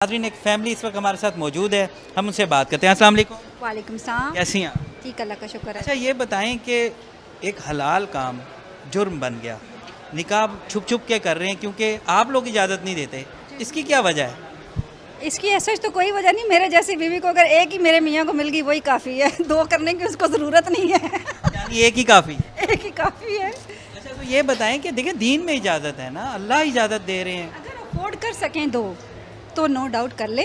नाज़रीन, एक फैमिली इस वक्त हमारे साथ मौजूद है, हम उनसे बात करते हैं। अस्सलाम वालेकुम। वालेकुम सलाम। कैसी हैं आप? ठीक, अल्लाह का शुक्र है। अच्छा, ये बताएं कि एक हलाल काम जुर्म बन गया, निकाह छुप छुप के कर रहे हैं क्योंकि आप लोग इजाज़त नहीं देते, इसकी क्या वजह है? इसकी ऐसा तो कोई वजह नहीं, मेरे जैसी बीवी को अगर एक ही मेरे मियाँ को मिल गई वही काफ़ी है। दो करने की उसको ज़रूरत नहीं है। यानी एक ही काफ़ी? एक ही काफ़ी है। अच्छा, तो ये बताएं कि देखिए दीन में इजाज़त है ना, अल्लाह इजाज़त दे रहे हैं। अगर अफोर्ड कर सकें दो तो नो डाउट कर ले,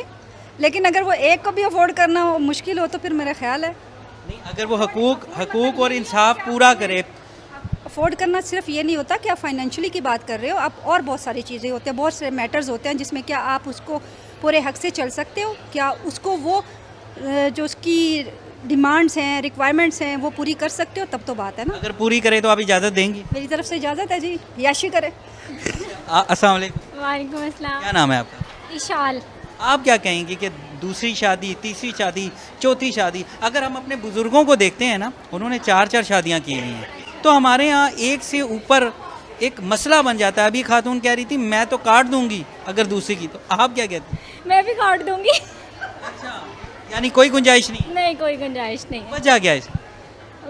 लेकिन अगर वो एक को भी अफोर्ड करना मुश्किल हो तो फिर मेरा ख्याल है नहीं, अगर वो हकूक और इंसाफ पूरा करे। अफोर्ड करना सिर्फ ये नहीं होता कि आप फाइनेंशियली की बात कर रहे हो, आप और बहुत सारी चीज़ें होती हैं, बहुत से मैटर्स होते हैं जिसमें क्या आप उसको पूरे हक से चल सकते हो, क्या उसको वो जो उसकी डिमांड्स हैं, रिक्वायरमेंट्स हैं, वो पूरी कर सकते हो, तब तो बात है ना। अगर पूरी करे तो आप इजाज़त देंगी? मेरी तरफ से इजाज़त है जी, याशी करे। अस्सलाम वालेकुम। वालेकुम अस्सलाम। क्या नाम है आपका? इशाल। आप क्या कहेंगी कि दूसरी शादी, तीसरी शादी, चौथी शादी, अगर हम अपने बुज़ुर्गों को देखते हैं ना, उन्होंने 4-4 शादियां की हुई हैं, तो हमारे यहाँ एक से ऊपर एक मसला बन जाता है। अभी खातून कह रही थी मैं तो काट दूंगी अगर दूसरी की, तो आप क्या कहते हैं? मैं भी काट दूंगी। अच्छा, यानी कोई गुंजाइश नहीं? नहीं, कोई गुंजाइश नहीं है। वजह क्या है इसकी?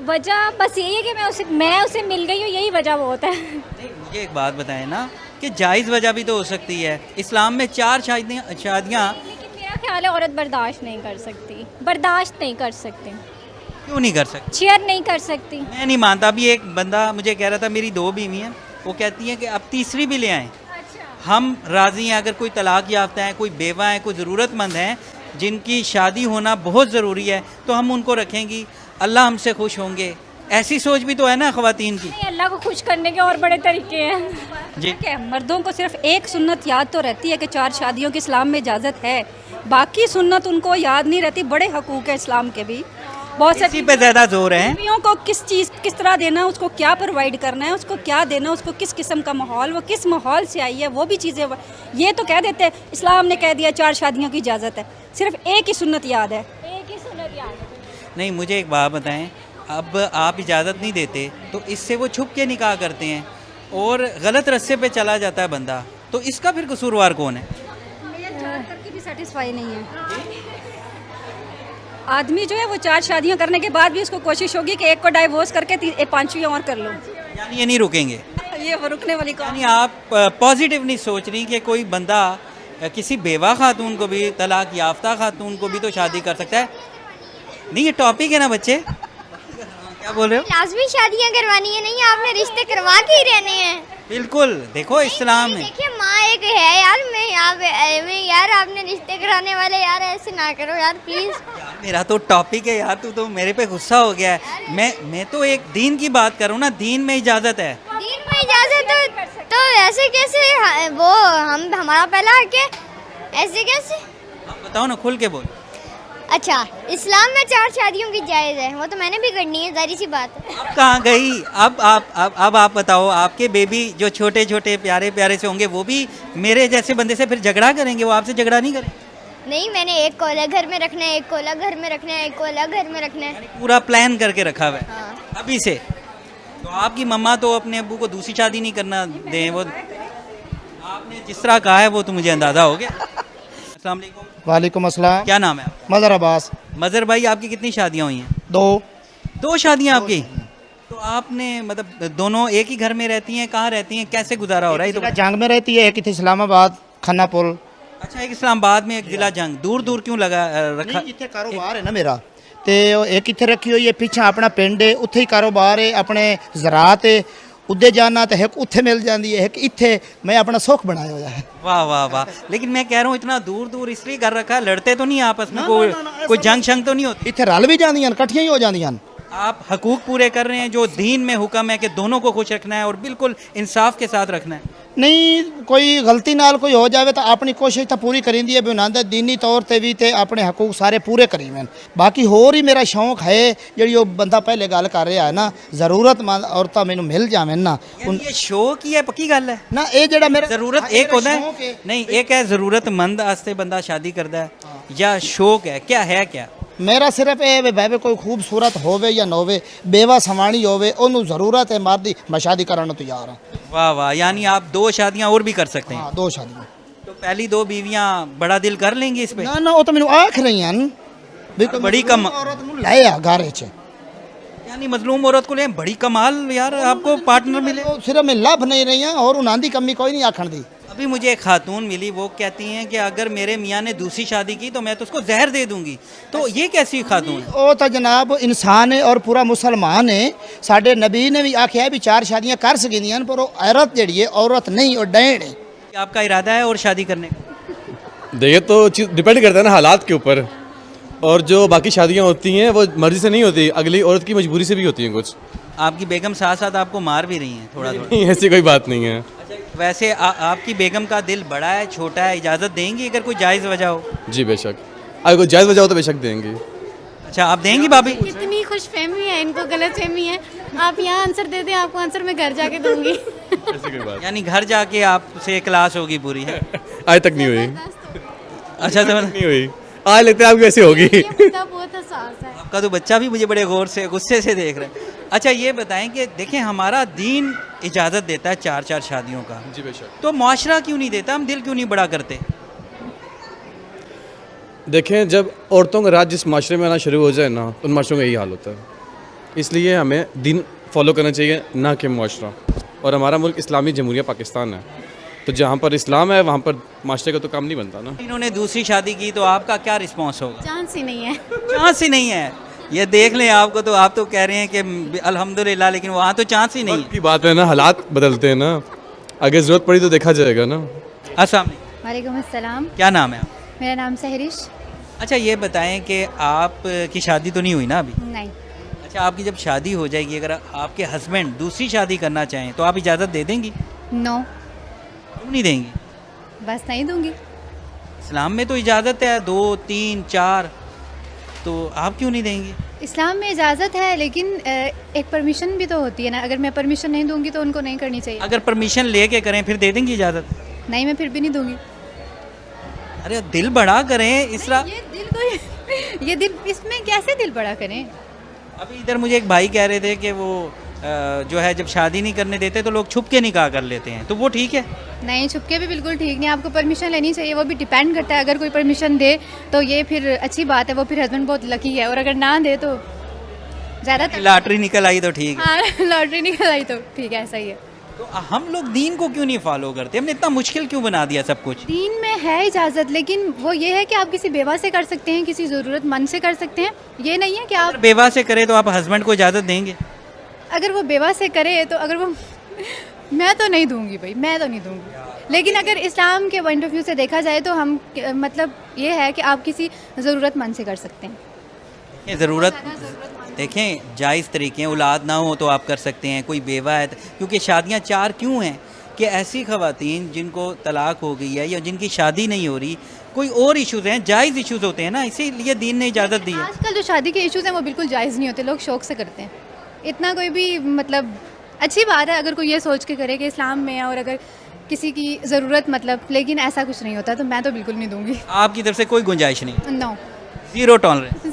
वजह बस यही है कि मैं उसे मिल गई हूँ, यही वजह बहुत है। नहीं, मुझे एक बात बताएं ना कि जायज़ वजह भी तो हो सकती है। इस्लाम में 4 शादियाँ लेकिन मेरा ख्याल है औरत बर्दाश्त नहीं कर सकती, बर्दाश्त नहीं कर सकती। क्यों नहीं कर सकती? शेयर नहीं कर सकती। मैं नहीं मानता। अभी एक बंदा मुझे कह रहा था मेरी 2 बीवी हैं, वो कहती हैं कि अब तीसरी भी ले आएँ, हम राज़ी हैं। अगर कोई तलाक याफ्ता है, कोई बेवा है, कोई ज़रूरतमंद हैं जिनकी शादी होना बहुत ज़रूरी है, तो हम उनको रखेंगी, अल्लाह हमसे खुश होंगे। ऐसी सोच भी तो है ना ख़वातीन की। नहीं, अल्लाह को खुश करने के और बड़े तरीके हैं जी। क्या मर्दों को सिर्फ एक सुन्नत याद तो रहती है कि 4 शादियों की इस्लाम में इजाज़त है, बाकी सुन्नत उनको याद नहीं रहती। बड़े हकूक़ है इस्लाम के भी, बहुत इसी पे ज़्यादा जोर है। बीवियों को किस तरह देना, उसको क्या प्रोवाइड करना है, उसको क्या देना, उसको किस किस्म का माहौल, वो किस माहौल से आई है, वो भी चीज़ें। ये तो कह देते हैं इस्लाम ने कह दिया 4 शादियों की इजाज़त है, सिर्फ एक ही सुन्नत याद है। एक ही सुन्नत याद है। नहीं, मुझे एक बात बताएं, अब आप इजाज़त नहीं देते तो इससे वो छुप के निकाह करते हैं और गलत रास्ते पे चला जाता है बंदा, तो इसका फिर कसूरवार कौन है? करके भी सेटिस्फाई नहीं है आदमी जो है, वो 4 शादियां करने के बाद भी उसको कोशिश होगी कि एक को डाइवोर्स करके 5वीं और कर लो। यानी ये नहीं रुकेंगे? ये वो रुकने वाली कौन? यानी आप पॉजिटिव नहीं सोच रही कि कोई बंदा किसी बेवा खातून को भी, तलाक याफ्ता खातून को भी तो शादी कर सकता है? नहीं, ये टॉपिक है ना बच्चे। क्या बोल रहे हो? लाजमी शादियां करवानी है, नहीं आपने रिश्ते करवा के ही रहने हैं। बिल्कुल, देखो इस्लाम में देखिए माँ एक है यार, मैं यार आपने रिश्ते कराने वाले यार ऐसे ना करो यार प्लीज। यार, मेरा तो टॉपिक है यार, तू तो मेरे पे गुस्सा हो गया है। मैं तो एक दीन की बात करूँ ना, दीन में इजाज़त है। दीन में इजाजत तो ऐसे कैसे वो हम हमारा पहला हक है, ऐसे कैसे? आप बताओ ना, खुल के बोल। अच्छा, इस्लाम में 4 शादियों की जायज़ है, वो तो मैंने भी करनी है, जारी सी बात है। अब कहाँ गई? अब आप बताओ, आपके बेबी जो छोटे छोटे प्यारे प्यारे से होंगे वो भी मेरे जैसे बंदे से फिर झगड़ा करेंगे? वो आपसे झगड़ा नहीं करेंगे? नहीं, मैंने एक को अलग घर में रखना है, एक को अलग घर में रखना है, एक को अलग घर में रखना है। पूरा प्लान करके रखा हुआ है हाँ। अभी से। तो आपकी मम्मा तो अपने अब्बू को दूसरी शादी नहीं करना दें, वो आपने जिस तरह कहा है वो तो मुझे अंदाज़ा हो गया। अस्सलाम वालेकुम। वालेकुम अस्सलाम। क्या नाम है आपका? मज़हर अब्बास। मज़हर भाई, आपकी कितनी शादियाँ हुई हैं? 2 शादियाँ आपकी? तो आपने मतलब दोनों एक ही घर में रहती हैं? कहाँ रहती हैं, कैसे गुजारा हो रहा है? एक जंग में रहती है, एक इतने इस्लामाबाद खन्ना पुल। अच्छा, एक इस्लामाबाद में, एक जिला जंग। दूर दूर क्यों लगा रखा? नहीं, इतने कारोबार है ना मेरा, ते एक इतने रखी हुई है, पीछे अपना पिंड है, उत्थे ही कारोबार है, अपने ज़रात है, उदे जाना तो एक उत्थे मिल जाती है, एक इत्थे। मैं अपना सुख बनाया हुआ है। वाह वाह वाह। लेकिन मैं कह रहा हूँ इतना दूर दूर इसलिए घर रखा है, लड़ते तो नहीं आपस में? कोई जंग शंग तो नहीं होती? इत्थे रल भी जांदियां, कट्ठियां ही हो जांदियां। आप हकूक पूरे कर रहे हैं, जो दीन में हुक्म है कि दोनों को खुश रखना है और बिल्कुल इंसाफ के साथ रखना है। नहीं, कोई गलती नाल कोई हो जाए तो अपनी कोशिश तो पूरी करींदी है भी उन्होंने दीनी तौर ते भी ते अपने हकूक सारे पूरे करी मैं। बाकी होर ही मेरा शौक है जी, वो बंदा पहले गल कर रहा है ना, जरूरतमंद औरतां मैनू मिल जावे ना। ये शौक ही है, पक्की गल है ना, ये जेड़ा मेरा जरूरत एक होता है। नहीं, एक है जरूरतमंद आस्ते बंदा शादी करता है, या शौक है? क्या है क्या? मेरा सिर्फ ये भावे कोई खूबसूरत होवे या ना होवे, बेवा सवाणी होवे, ओनू जरूरत है मर्द दी, मैं शादी करने तैयार हूँ। वाह वाह, यानी आप 2 शादियाँ और भी कर सकते हैं? हाँ, 2 शादियाँ। तो पहली दो बीवियां बड़ा दिल कर लेंगी इस पे? ਨਾ ਉਹ ਤਾਂ ਮੈਨੂੰ ਆਖ ਰਹੀਆਂ ਹਨ ਵੀ ਕੋਈ ਬੜੀ ਕਮ- ਔਰਤ ਨੂੰ ਲੈ ਆ ਘਰ 'ਚ यानी मजलूम औरत को ले बड़ी कमाल यार, आपको पार्टनर मिले। ਉਹ ਸਿਰਫ ਮੈਂ ਲੱਭ ਨਹੀਂ ਰਹੀਆਂ ਔਰ ਉਹਨਾਂ ਦੀ ਕਮੀ ਕੋਈ नहीं ਆਖਣ ਦੀ अभी मुझे एक खातून मिली, वो कहती हैं कि अगर मेरे मियाँ ने दूसरी शादी की तो मैं तो उसको जहर दे दूंगी। तो ये कैसी खातून है? ਉਹ ਤਾਂ ਜਨਾਬ ਇਨਸਾਨ ਹੈ ਔਰ ਪੂਰਾ ਮੁਸਲਮਾਨ ਹੈ ਸਾਡੇ ਨਬੀ ਨੇ ਵੀ ਆਖਿਆ ਵੀ 4 ਸ਼ਾਦੀਆਂ ਕਰ ਸਕਦੀਆਂ ਹਨ ਪਰ ਉਹ ਔਰਤ ਜਿਹੜੀ ਹੈ औरत नहीं और डैण है आपका इरादा है और शादी करने का? देखिए तो डिपेंड करता है ना हालात के ऊपर, और जो बाकी शादियाँ होती हैं वो मर्जी से नहीं होती, अगली औरत की मजबूरी से भी होती हैं कुछ। आपकी बेगम साथ साथ आपको मार भी रही हैं थोड़ा थोड़ा? नहीं, ऐसी कोई बात नहीं है। अच्छा, वैसे आपकी बेगम का दिल बड़ा है छोटा है, इजाज़त देंगी अगर कोई जायज़ वजह हो? जी बेशक, अगर कोई जायज़ वजह हो तो बेशक देंगे। अच्छा, आप देंगी भाभी? कितनी खुश फहमी है, इनको गलत फहमी है। आप यहाँ आंसर दे दें, आपको आंसर मैं घर जाके दूंगी। ऐसी कोई बात यानी घर जाके आपसे क्लास होगी पूरी है? आज तक नहीं हुई, अच्छा, तो नहीं हुई, आज लगता है आपकी ऐसी होगी। ये मुद्दा बहुत हसास है। आपका तो बच्चा भी मुझे बड़े गौर से गुस्से से देख रहा है। अच्छा, ये बताएं कि देखें हमारा दीन इजाज़त देता है 4-4 शादियों का, जी बेशक। तो मुआशरा क्यों नहीं देता? हम दिल क्यों नहीं बड़ा करते? देखें, जब औरतों का राज जिस माशरे में आना शुरू हो जाए ना, उन माशरों का यही हाल होता है। इसलिए हमें दीन फॉलो करना चाहिए, ना कि मुआशरा। और हमारा मुल्क इस्लामी जमहूरिया पाकिस्तान है, तो जहाँ पर इस्लाम है वहाँ पर माशरे का तो काम नहीं बनता ना। इन्होंने दूसरी शादी की तो आपका क्या रिस्पॉन्स होगा? चांस ही नहीं है। चांस ही नहीं है। ये देख लें आपको, तो आप तो कह रहे हैं कि अल्हम्दुलिल्लाह, लेकिन वहाँ तो चांस ही नहीं वक्त की बात है ना, हालात बदलते हैं ना, अगर ज़रूरत पड़ी तो देखा जाएगा ना। है। अस्सलाम वालेकुम। वालेकुम अस्सलाम, क्या नाम है आप? मेरा नाम सहरिश। अच्छा, ये बताएं कि आप की शादी तो नहीं हुई ना अभी? नहीं, अच्छा, आपकी जब शादी हो जाएगी, अगर आपके हस्बैंड दूसरी शादी करना चाहें तो आप इजाज़त दे देंगी? नो, क्यों नहीं देंगी? बस नहीं दूंगी। इस्लाम में तो इजाज़त है 2, 3, 4, तो आप क्यों नहीं देंगी? इस्लाम में इजाज़त है, लेकिन एक परमिशन भी तो होती है ना। अगर मैं परमिशन नहीं दूंगी तो उनको नहीं करनी चाहिए। अगर परमिशन लेके करें फिर दे देंगी इजाज़त? नहीं, मैं फिर भी नहीं दूंगी। अरे दिल बड़ा करें इसरा। ये दिल को ये दिल, इसमें कैसे दिल बड़ा करें? अभी इधर मुझे एक भाई कह रहे थे कि वो जो है जब शादी नहीं करने देते तो लोग छुप के निकाह कर लेते हैं, तो वो ठीक है? नहीं, छुपके भी बिल्कुल ठीक नहीं। आपको परमिशन लेनी चाहिए, वो भी डिपेंड करता है। अगर कोई परमिशन दे तो ये फिर अच्छी बात है, वो फिर हस्बैंड बहुत लकी है, और अगर ना दे तो ज़्यादा लॉटरी निकल आई तो ठीक है। हाँ, लॉटरी निकल आई तो ठीक है, ऐसा ही है। तो हम लोग दीन को क्यों नहीं फॉलो करते? हमने इतना मुश्किल क्यों बना दिया सब कुछ? दीन में है इजाज़त, लेकिन वो ये है कि आप किसी बेवा से कर सकते हैं, किसी ज़रूरतमंद से कर सकते हैं। ये नहीं है कि आप अगर बेवा से करे तो आप हस्बैंड को इजाज़त देंगे? अगर वो बेवा से करे तो अगर वो मैं तो नहीं दूंगी भाई, मैं तो नहीं दूंगी। लेकिन अगर इस्लाम के पॉइंट ऑफ व्यू से देखा जाए तो हम मतलब ये है कि आप किसी ज़रूरतमंद से कर सकते हैं। ये ज़रूरत देखें, जायज़ तरीके हैं, औलाद ना हो तो आप कर सकते हैं, कोई बेवा है क्योंकि शादियां 4 क्यों हैं कि ऐसी ख़वातीन जिनको तलाक हो गई है या जिनकी शादी नहीं हो रही, कोई और इश्यूज़ हैं, जायज़ इश्यूज़ होते हैं ना, इसीलिए दीन ने इजाज़त दी है। आजकल जो शादी के इश्यूज़ हैं वो बिल्कुल जायज़ नहीं होते, लोग शौक से करते हैं। इतना कोई भी मतलब अच्छी बात है अगर कोई ये सोच के करे कि इस्लाम में है और अगर किसी की ज़रूरत मतलब, लेकिन ऐसा कुछ नहीं होता, तो मैं तो बिल्कुल नहीं दूंगी। आपकी तरफ से कोई गुंजाइश नहीं? No, zero tolerance?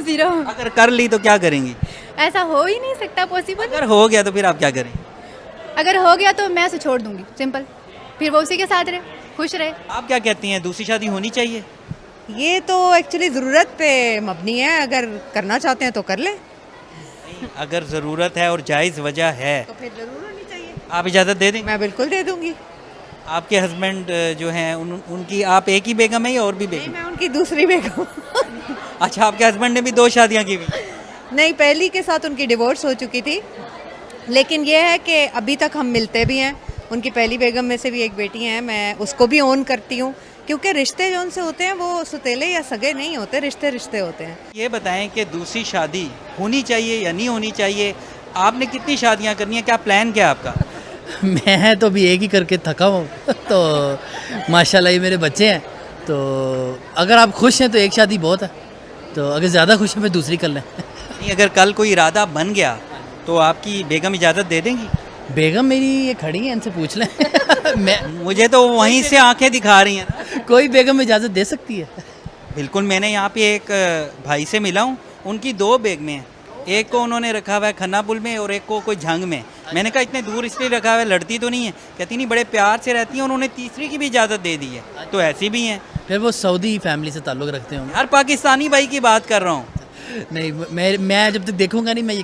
ज़ीरो। अगर कर ली तो क्या करेंगी? ऐसा हो ही नहीं सकता पॉसिबल। अगर हो गया तो फिर आप क्या करें? अगर हो गया तो मैं उसे छोड़ दूंगी, सिंपल। फिर वो उसी के साथ रहे, खुश रहे। आप क्या कहती हैं, दूसरी शादी होनी चाहिए? ये तो एक्चुअली ज़रूरत पे मबनी है, अगर करना चाहते हैं तो कर लें। अगर ज़रूरत है और जायज़ वजह है तो फिर ज़रूर होनी चाहिए। आप इजाज़त दे दें? मैं बिल्कुल दे दूंगी। आपके हस्बैंड जो हैं उनकी आप एक ही बेगम है या और भी नहीं, बेगम? मैं उनकी दूसरी बेगम। अच्छा, आपके हस्बैंड ने भी 2 शादियां की हुई? नहीं, पहली के साथ उनकी डिवोर्स हो चुकी थी, लेकिन ये है कि अभी तक हम मिलते भी हैं। उनकी पहली बेगम में से भी एक बेटी है, मैं उसको भी ओन करती हूँ, क्योंकि रिश्ते जो उनसे होते हैं वो सुतेले या सगे नहीं होते, रिश्ते रिश्ते होते हैं। ये बताएं कि दूसरी शादी होनी चाहिए या नहीं होनी चाहिए? आपने कितनी शादियां करनी है, क्या प्लान क्या है आपका? मैं तो अभी एक ही करके थका हूँ तो माशाल्लाह ये मेरे बच्चे हैं, तो अगर आप खुश हैं तो एक शादी बहुत है, तो अगर ज़्यादा खुश हैं फिर दूसरी कर लें। नहीं, अगर कल कोई इरादा बन गया तो आपकी बेगम इजाज़त दे देंगी? बेगम मेरी ये खड़ी है, इनसे पूछ लें। मैं मुझे तो वहीं से आंखें दिखा रही हैं ना। कोई बेगम इजाज़त दे सकती है। बिल्कुल, मैंने यहाँ पे एक भाई से मिला हूँ, उनकी 2 बेगमें हैं, एक को उन्होंने रखा हुआ है खन्ना पुल में और एक को कोई झंग में। मैंने कहा इतने दूर इसलिए रखा हुआ है, लड़ती तो नहीं है? कहती नहीं, बड़े प्यार से रहती हैं, उन्होंने तीसरी की भी इजाज़त दे दी है। तो ऐसी भी हैं। फिर वो सऊदी फैमिली से ताल्लुक़ रखते होंगे। हर पाकिस्तानी भाई की बात कर रहा हूँ। नहीं मैं जब तक देखूंगा नहीं मैं